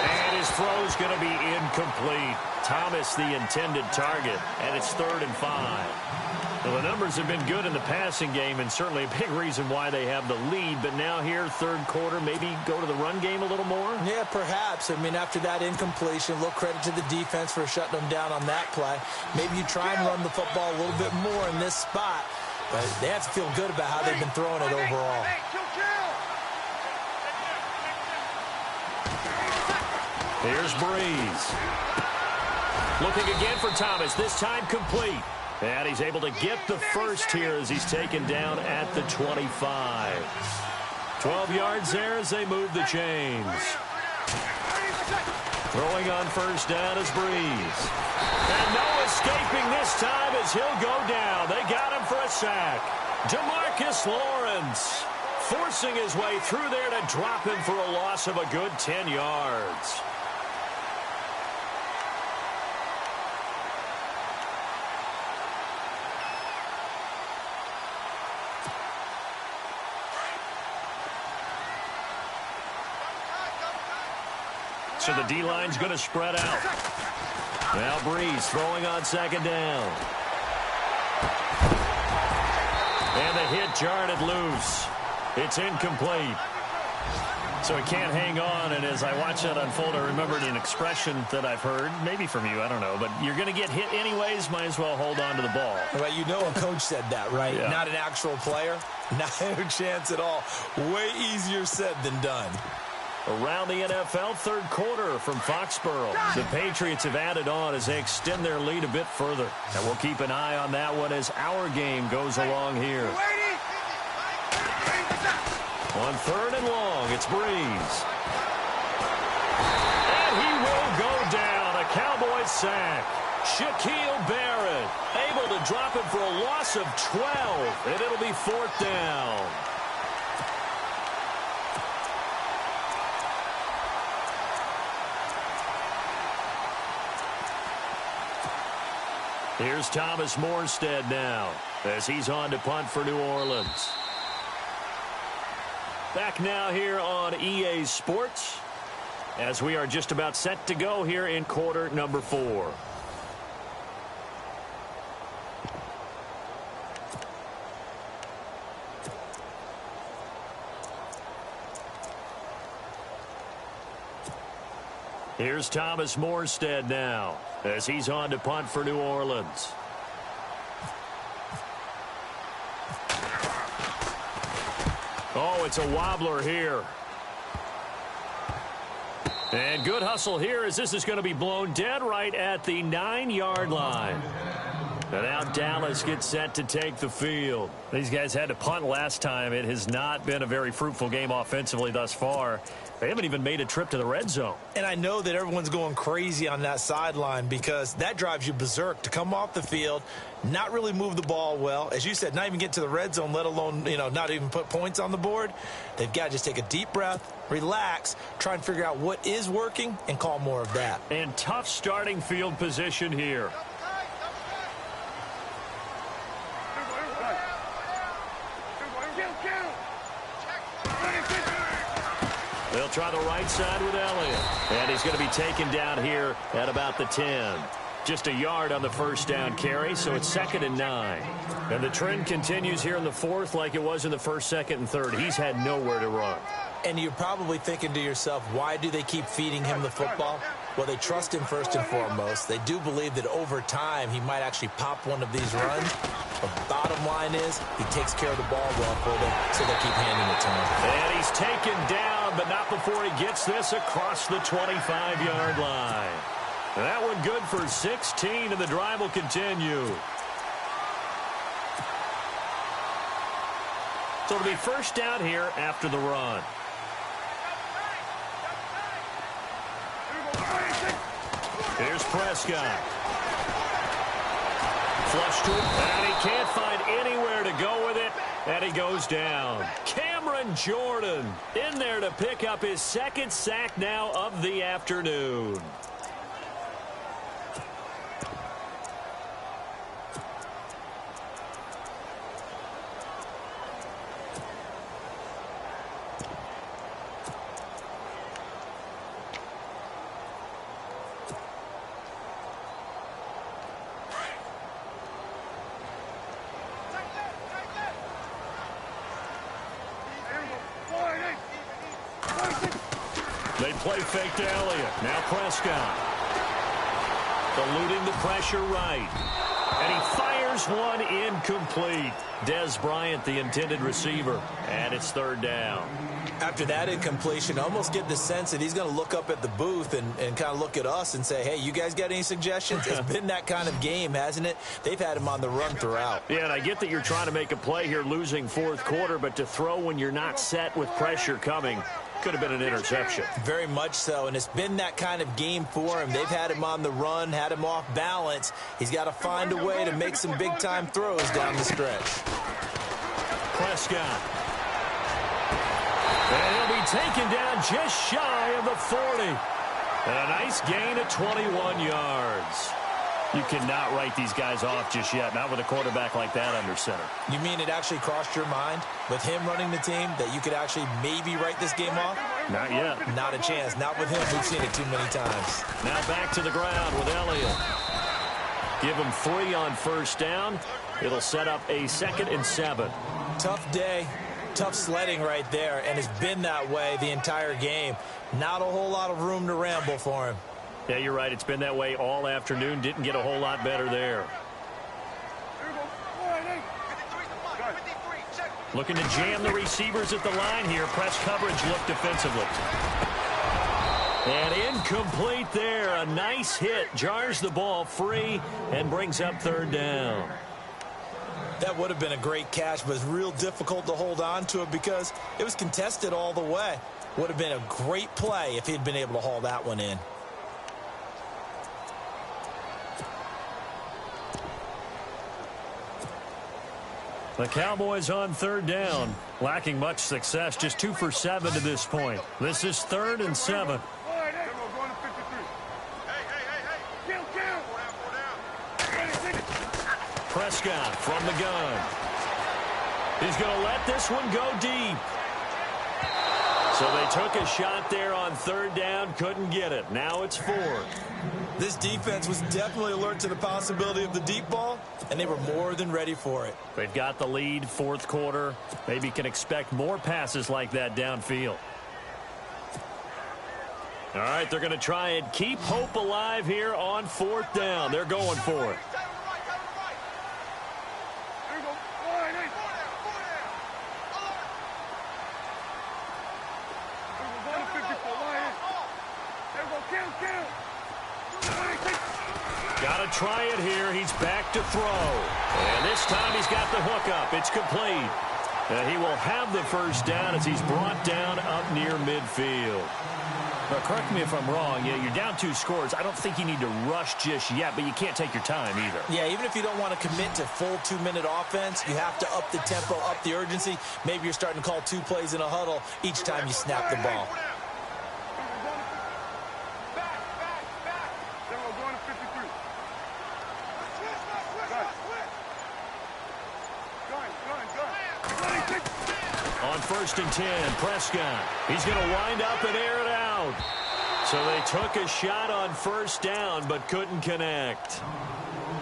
And his throw's going to be incomplete. Thomas the intended target, and it's 3rd and 5. Well, the numbers have been good in the passing game, and certainly a big reason why they have the lead. But now here, third quarter, maybe go to the run game a little more? Yeah, perhaps. I mean, after that incompletion, a little credit to the defense for shutting them down on that play. Maybe you try and run the football a little bit more in this spot. But they have to feel good about how they've been throwing it overall. Here's Breeze. Looking again for Thomas, this time complete. And he's able to get the first here as he's taken down at the 25. 12 yards there as they move the chains. Throwing on first down is Breeze. And no escaping this time as he'll go down. They got him for a sack. DeMarcus Lawrence forcing his way through there to drop him for a loss of a good 10 yards. So the D-line's going to spread out. Now Breeze throwing on second down. And the hit jarred it loose. It's incomplete. So he can't hang on, and as I watch that unfold, I remembered an expression that I've heard, maybe from you, I don't know, but you're going to get hit anyways, might as well hold on to the ball. Well, you know a coach said that, right? Yeah. Not an actual player. Not a chance at all. Way easier said than done. Around the NFL, third quarter from Foxborough. The Patriots have added on as they extend their lead a bit further. And we'll keep an eye on that one as our game goes along here. On third and long, it's Breeze. And he will go down. A Cowboys sack. Shaquille Barrett able to drop him for a loss of 12. And it'll be 4th down. Here's Thomas Morstead now as he's on to punt for New Orleans. Back now here on EA Sports as we are just about set to go here in quarter number 4. Here's Thomas Morstead now as he's on to punt for New Orleans. Oh, it's a wobbler here. And good hustle here as this is going to be blown dead right at the 9-yard line. And now Dallas gets set to take the field. These guys had to punt last time. It has not been a very fruitful game offensively thus far. They haven't even made a trip to the red zone. And I know that everyone's going crazy on that sideline because that drives you berserk to come off the field, not really move the ball well. As you said, not even get to the red zone, let alone, not even put points on the board. They've got to just take a deep breath, relax, try and figure out what is working, and call more of that. And tough starting field position here. They'll try the right side with Elliott. And he's going to be taken down here at about the 10. Just a yard on the first down carry, so it's 2nd and 9. And the trend continues here in the 4th like it was in the 1st, 2nd, and 3rd. He's had nowhere to run. And you're probably thinking to yourself, why do they keep feeding him the football? Well, they trust him first and foremost. They do believe that over time he might actually pop one of these runs. But the bottom line is he takes care of the ball well for them, so they keep handing it to him. And he's taken down, but not before he gets this across the 25-yard line. And that one good for 16, and the drive will continue. So it'll be first down here after the run. Here's Prescott. Flush to him, and he can't find anywhere to go with it, and he goes down. Cameron Jordan in there to pick up his 2nd sack now of the afternoon. They play fake to Elliott. Now Prescott. Eluding the pressure right. And he fires one incomplete. Des Bryant, the intended receiver. And it's 3rd down. After that incompletion, I almost get the sense that he's going to look up at the booth and kind of look at us and say, hey, you guys got any suggestions? It's been that kind of game, hasn't it? They've had him on the run throughout. Yeah, and I get that you're trying to make a play here losing 4th quarter, but to throw when you're not set with pressure coming could have been an interception. Very much so, and it's been that kind of game for him. They've had him on the run, had him off balance. He's got to find a way to make some big-time throws down the stretch. Prescott. And he'll be taken down just shy of the 40. And a nice gain of 21 yards. You cannot write these guys off just yet, not with a quarterback like that under center. You mean it actually crossed your mind with him running the team that you could actually maybe write this game off? Not yet. Not a chance. Not with him. We've seen it too many times. Now back to the ground with Elliott. Give him 3 on first down. It'll set up a 2nd and 7. Tough day. Tough sledding right there, and it's been that way the entire game. Not a whole lot of room to ramble for him. Yeah, you're right. It's been that way all afternoon. Didn't get a whole lot better there. Looking to jam the receivers at the line here. Press coverage look defensively. And incomplete there. A nice hit. Jars the ball free and brings up 3rd down. That would have been a great catch, but it's real difficult to hold on to it because it was contested all the way. Would have been a great play if he'd been able to haul that one in. The Cowboys on 3rd down, lacking much success, just 2 for 7 to this point. This is 3rd and 7. Prescott from the gun. He's going to let this one go deep. So they took a shot there on third down, couldn't get it. Now it's fourth. This defense was definitely alert to the possibility of the deep ball, and they were more than ready for it. They've got the lead, fourth quarter. Maybe can expect more passes like that downfield. All right, they're going to try and keep hope alive here on fourth down. They're going for it. Got to try it here. He's back to throw. And this time he's got the hook up. It's complete. And he will have the first down as he's brought down up near midfield. Well, correct me if I'm wrong. Yeah, you're down 2 scores. I don't think you need to rush just yet, but you can't take your time either. Yeah, even if you don't want to commit to full 2-minute offense, you have to up the tempo, up the urgency. Maybe you're starting to call 2 plays in a huddle each time you snap the ball. On 1st and 10, Prescott. He's going to wind up and air it out. So they took a shot on first down but couldn't connect.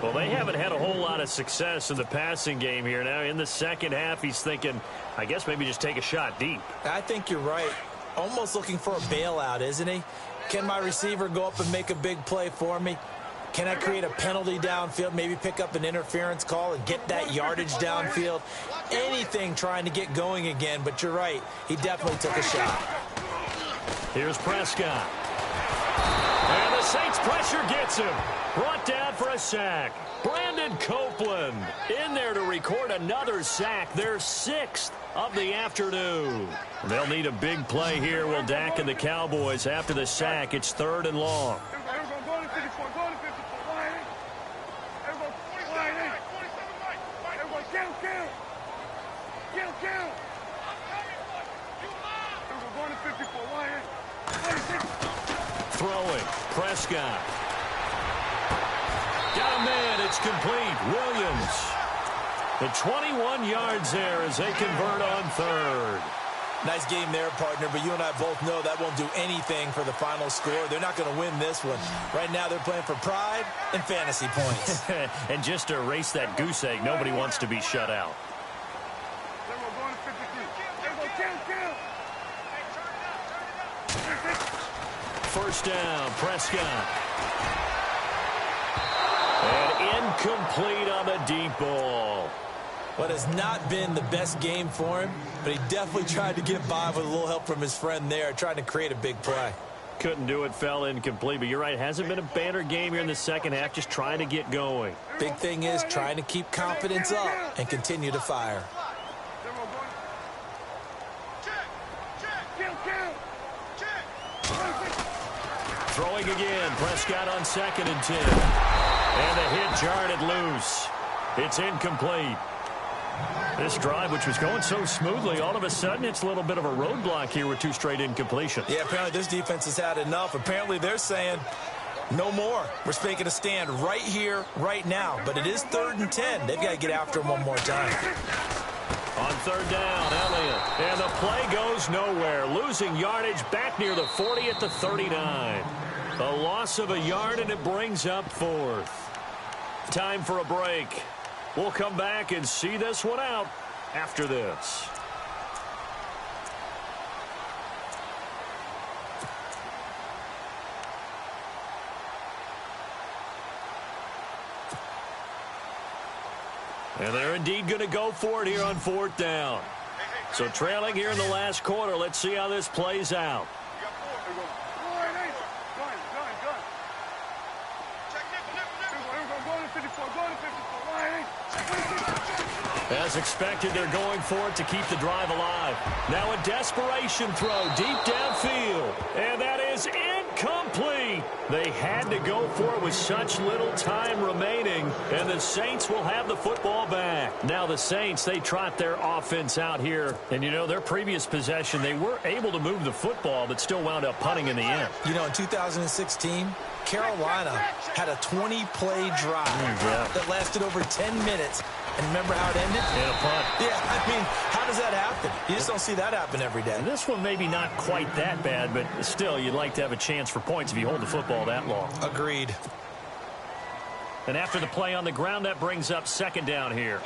Well, they haven't had a whole lot of success in the passing game here. Now in the second half, he's thinking, I guess maybe just take a shot deep. I think you're right. Almost looking for a bailout, isn't he? Can my receiver go up and make a big play for me? Can I create a penalty downfield, maybe pick up an interference call and get that yardage downfield? Anything trying to get going again, but you're right. He definitely took a shot. Here's Prescott. And the Saints pressure gets him. Brought down for a sack. Brandon Copeland in there to record another sack. Their 6th of the afternoon. They'll need a big play here, will Dak and the Cowboys. After the sack, it's 3rd and long. Throwing, Prescott. Got a man, it's complete. Williams. The 21 yards there as they convert on 3rd. Nice game there, partner, but you and I both know that won't do anything for the final score. They're not going to win this one. Right now they're playing for pride and fantasy points. And just to erase that goose egg, nobody wants to be shut out. First down, Prescott. And incomplete on the deep ball. What has not been the best game for him, but he definitely tried to get by with a little help from his friend there, trying to create a big play. Couldn't do it, fell incomplete, but you're right, hasn't been a banner game here in the second half, just trying to get going. Big thing is trying to keep confidence up and continue to fire. Throwing again, Prescott on 2nd and 10. And the hit jarred it loose. It's incomplete. This drive, which was going so smoothly, all of a sudden it's a little bit of a roadblock here with 2 straight incompletions. Yeah, apparently this defense has had enough. Apparently they're saying no more. We're making a stand right here, right now. But it is 3rd and 10. They've got to get after him one more time. On 3rd down, Elliott. And the play goes nowhere. Losing yardage back near the 40 at the 39. A loss of a yard, and it brings up 4th. Time for a break. We'll come back and see this one out after this. And they're indeed going to go for it here on 4th down. So trailing here in the last quarter. Let's see how this plays out. As expected, they're going for it to keep the drive alive. Now a desperation throw deep downfield. And that is incomplete. They had to to go for it with such little time remaining, and the Saints will have the football back. Now the Saints, they trot their offense out here, and you know, their previous possession, they were able to move the football, but still wound up punting in the end. You know, in 2016, Carolina had a 20-play drive that lasted over 10 minutes. And remember how it ended? And a punt. Yeah, I mean, how does that happen? You just don't see that happen every day. This one maybe not quite that bad, but still, you'd like to have a chance for points if you hold the football that long. Agreed. And after the play on the ground, that brings up second down here.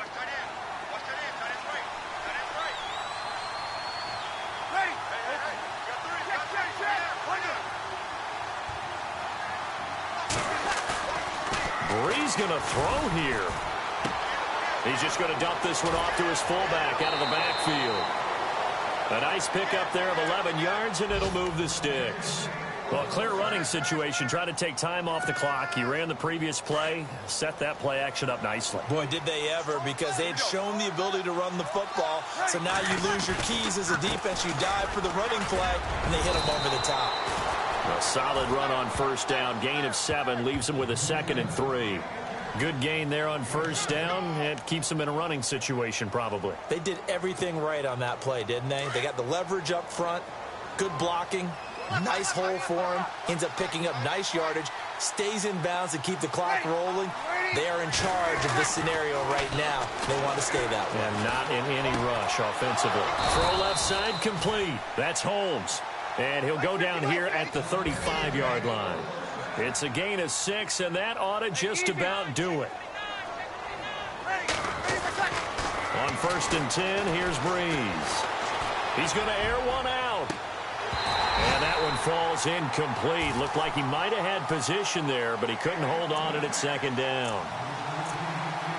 Brees going to throw here. He's just going to dump this one off to his fullback out of the backfield. A nice pickup there of 11 yards, and it'll move the sticks. Well, clear running situation. Try to take time off the clock. He ran the previous play, set that play action up nicely. Boy, did they ever, because they had shown the ability to run the football. So now you lose your keys as a defense. You dive for the running play, and they hit them over the top. A solid run on first down. Gain of 7 leaves him with a 2nd and 3. Good gain there on first down. It keeps him in a running situation, probably. They did everything right on that play, didn't they? They got the leverage up front, good blocking, nice hole for him, ends up picking up nice yardage, stays in bounds to keep the clock rolling. They are in charge of this scenario right now. They want to stay that way. And not in any rush offensively. Throw left side complete. That's Holmes. And he'll go down here at the 35-yard line. It's a gain of 6, and that ought to just about do it. On 1st and 10, here's Brees. He's going to air one out. And that one falls incomplete. Looked like he might have had position there, but he couldn't hold on it at 2nd down.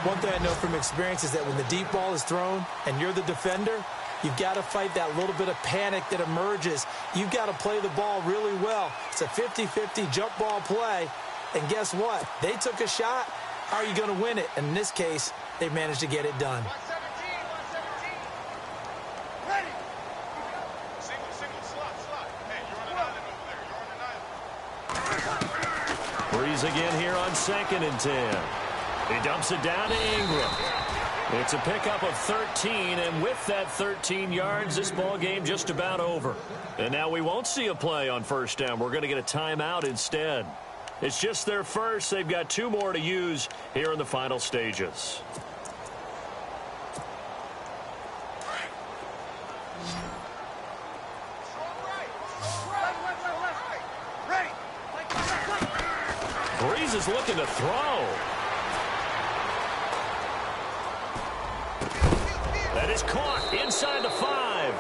One thing I know from experience is that when the deep ball is thrown and you're the defender, you've got to fight that little bit of panic that emerges. You've got to play the ball really well. It's a 50-50 jump ball play. And guess what? They took a shot. How are you going to win it? And in this case, they managed to get it done. 117. Ready. Single, slot. Hey, you're on an island over there. Brees again here on 2nd and 10. He dumps it down to Ingram. It's a pickup of 13, and with that 13 yards, this ball game just about over. And now we won't see a play on first down. We're going to get a timeout instead. It's just their first. They've got 2 more to use here in the final stages. Brees is looking to throw. That is caught inside the 5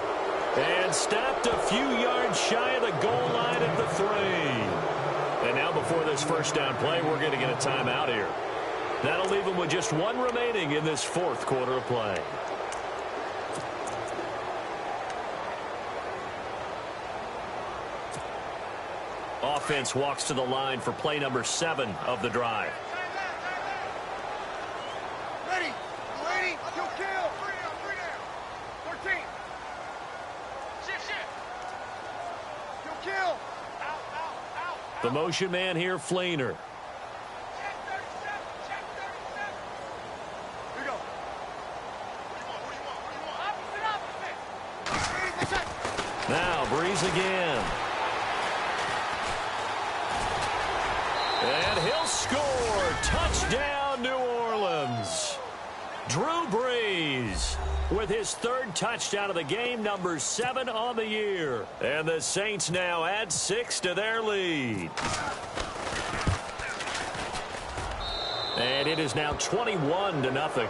and stopped a few yards shy of the goal line at the 3. And now before this first down play, we're going to get a timeout here. That'll leave them with just 1 remaining in this 4th quarter of play. Offense walks to the line for play number 7 of the drive. Ready. You'll kill. 3 down. 13. Shit. You'll kill. Out. The motion man here, Flainer. Check 37. Here you go. What do you want? Opposite. Now Brees again. And he'll score. Touchdown, New Orleans. Drew Brees with his 3rd touchdown of the game, number 7 on the year. And the Saints now add 6 to their lead. And it is now 21-0.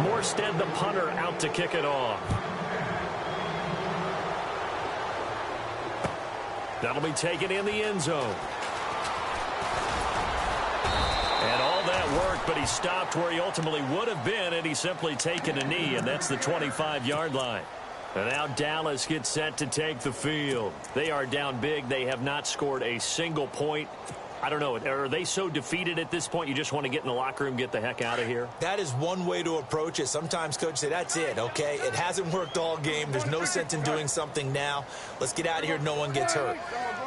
Morstead, the punter, out to kick it off. That'll be taken in the end zone. And all that work, but he stopped where he ultimately would have been, and he's simply taken a knee, and that's the 25-yard line. And now Dallas gets set to take the field. They are down big. They have not scored a single point I don't know, are they so defeated at this point you just want to get in the locker room, get the heck out of here? That is one way to approach it. Sometimes coaches say, that's it, okay? It hasn't worked all game. There's no sense in doing something now. Let's get out of here. No one gets hurt.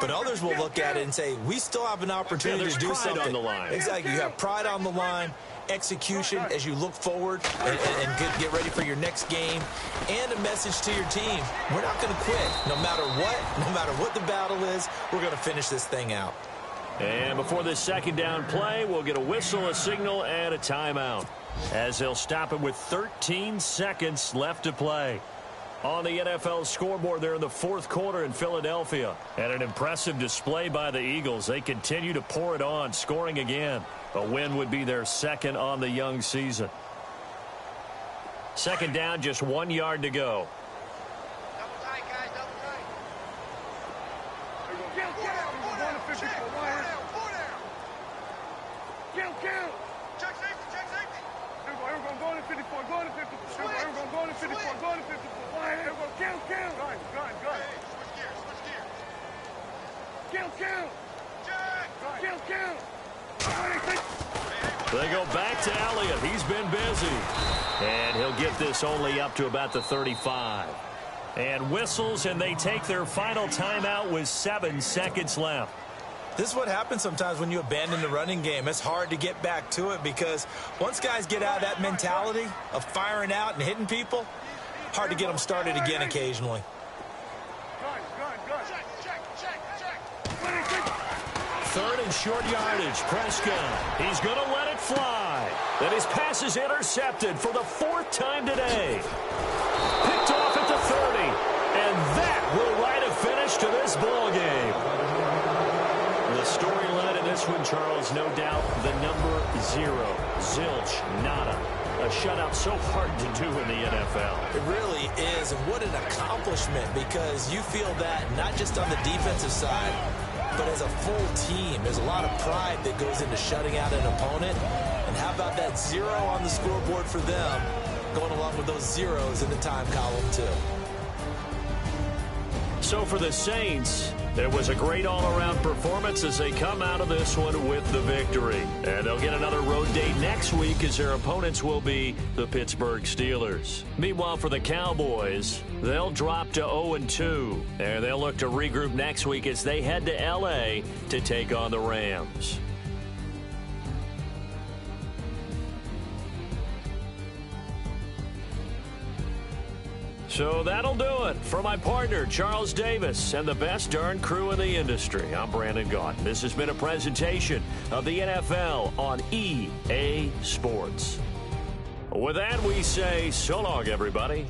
But others will look at it and say, we still have an opportunity to do something. On the line. Exactly. You have pride on the line, execution as you look forward and get ready for your next game, and a message to your team. We're not going to quit. No matter what the battle is, we're going to finish this thing out. And before this second down play, we'll get a whistle, a signal, and a timeout, as they'll stop it with 13 seconds left to play. On the NFL scoreboard there in the fourth quarter in Philadelphia. And an impressive display by the Eagles. They continue to pour it on, scoring again. A win would be their second on the young season. Second down, just 1 yard to go. Double tight, guys, double tight. Kill. Check safety. Here we go, going to 54, going to 54. Here we go, going to 54, going to 54. Here we go, kill. Gun. Hey, switch gears. Kill. Check. Kill. They go back to Elliott. He's been busy. And he'll get this only up to about the 35. And whistles, and they take their final timeout with 7 seconds left. This is what happens sometimes when you abandon the running game. It's hard to get back to it because once guys get out of that mentality of firing out and hitting people, hard to get them started again occasionally. Third and short yardage. Prescott. He's going to let it fly. And his pass is intercepted for the 4th time today. Picked off at the 30. And that will write a finish to this ball game. The storyline in this one, Charles, no doubt the number 0. Zilch, nada. A shutout so hard to do in the NFL. It really is, and what an accomplishment, because you feel that not just on the defensive side, but as a full team. There's a lot of pride that goes into shutting out an opponent. And how about that 0 on the scoreboard for them, going along with those zeros in the time column, too. So for the Saints, it was a great all-around performance as they come out of this one with the victory. And they'll get another road date next week as their opponents will be the Pittsburgh Steelers. Meanwhile, for the Cowboys, they'll drop to 0-2. And they'll look to regroup next week as they head to L.A. to take on the Rams. So that'll do it. For my partner, Charles Davis, and the best darn crew in the industry, I'm Brandon Gaudin. This has been a presentation of the NFL on EA Sports. With that, we say so long, everybody.